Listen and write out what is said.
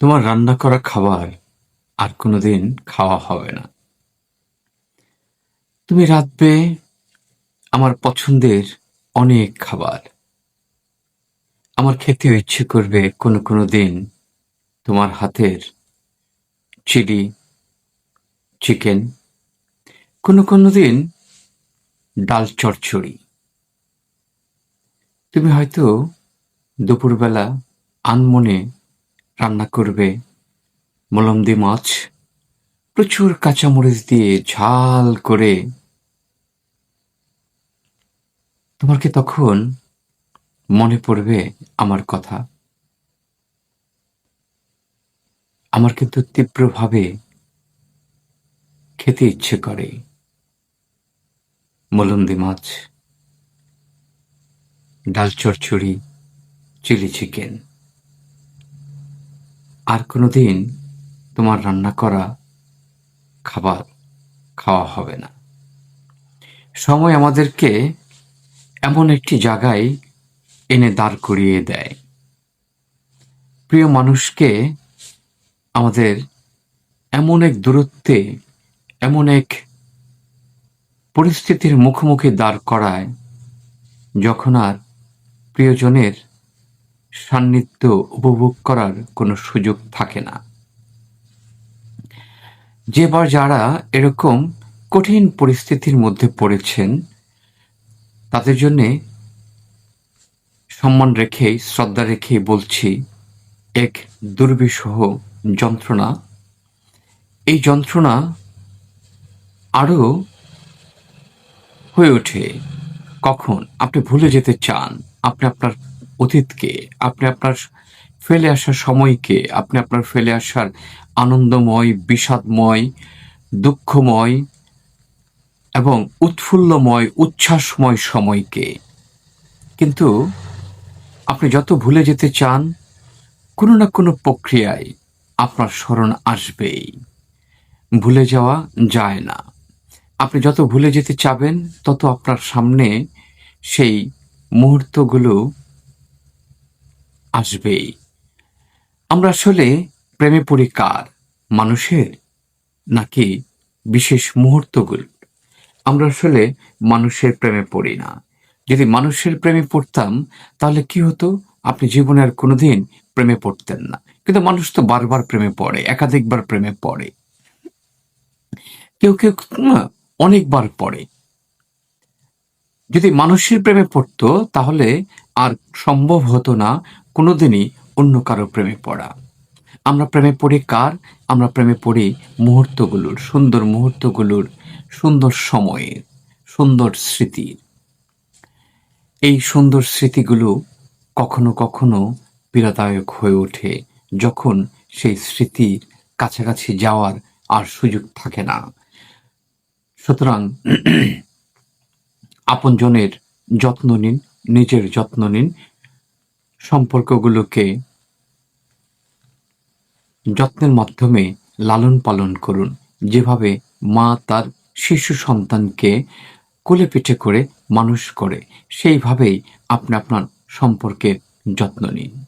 তোমার রান্না করা খাবার আর কোনোদিন খাওয়া হবে না। তুমি রাঁধবে আমার পছন্দের অনেক খাবার। আমার খেতেও ইচ্ছে করবে কোনো কোনো দিন তোমার হাতের চিলি চিকেন, কোনো কোনো দিন ডাল চচ্চড়ি। তুমি হয়তো দুপুরবেলা আনমনে রান্না করবে মলমদি মাছ, প্রচুর কাঁচামরিচ দিয়ে ঝাল করে। তোমার কি তখন মনে পড়বে আমার কথা? আমার কিন্তু তীব্রভাবে খেতে ইচ্ছে করে মলমদি মাছ, ডাল চচ্চড়ি, চিলি চিকেন। আর কোনোদিন তোমার রান্না করা খাবার খাওয়া হবে না। সময় আমাদেরকে এমন একটি জায়গায় এনে দাঁড় করিয়ে দেয়। প্রিয় মানুষকে আমাদের এমন এক দূরত্বে, এমন এক পরিস্থিতির মুখোমুখি দাঁড় করায়, যখন আর প্রিয়জনের সান্নিধ্য উপভোগ করার কোনো সুযোগ থাকে না। যেবার যারা এরকম কঠিন পরিস্থিতির মধ্যে পড়েছেন, তাদের জন্যে সম্মান রেখেই, শ্রদ্ধা রেখেই বলছি, এক দুর্বিষহ যন্ত্রণা। এই যন্ত্রণা আরো হয়ে ওঠে কখন আপনি ভুলে যেতে চান আপনি আপনার অতীতকে, আপনি আপনার ফেলে আসার সময়কে, আপনি আপনার ফেলে আসার আনন্দময়, বিষাদময়, দুঃখময় এবং উৎফুল্লময়, উচ্ছ্বাসময় সময়কে। কিন্তু আপনি যত ভুলে যেতে চান, কোনো না কোনো প্রক্রিয়ায় আপনার স্মরণ আসবেই। ভুলে যাওয়া যায় না। আপনি যত ভুলে যেতে চাবেন, তত আপনার সামনে সেই মুহূর্তগুলো আসবেই। আমরা আসলে প্রেমে পড়ি কার? মানুষের, নাকি বিশেষ মুহূর্তগুলো? আমরা আসলে মানুষের প্রেমে পড়ি না। যদি মানুষের প্রেমে পড়তাম, তাহলে কি হতো? আপনি জীবনে আর কোনোদিন প্রেমে পড়তেন না। কিন্তু মানুষ তো বারবার প্রেমে পড়ে, একাধিকবার প্রেমে পড়ে। কেউ কেউ অনেকবার পড়ে। যদি মানুষের প্রেমে পড়তো, তাহলে আর সম্ভব হতো না কোনোদিনই অন্য কারো প্রেমে পড়া। আমরা প্রেমে পড়ি কার? আমরা প্রেমে পড়ি মুহূর্তগুলোর, সুন্দর মুহূর্তগুলোর, সুন্দর সময়ের, সুন্দর স্মৃতির। এই সুন্দর স্মৃতিগুলো কখনো কখনো পীড়াদায়ক হয়ে ওঠে, যখন সেই স্মৃতির কাছাকাছি যাওয়ার আর সুযোগ থাকে না। সুতরাং আপনজনের যত্ন নিন, নিজের যত্ন নিন, সম্পর্কগুলোকে যত্নের মাধ্যমে লালন পালন করুন। যেভাবে মা তার শিশু সন্তানকে কোলে পিঠে করে মানুষ করে, সেইভাবেই আপনি আপনার সম্পর্কের যত্ন নিন।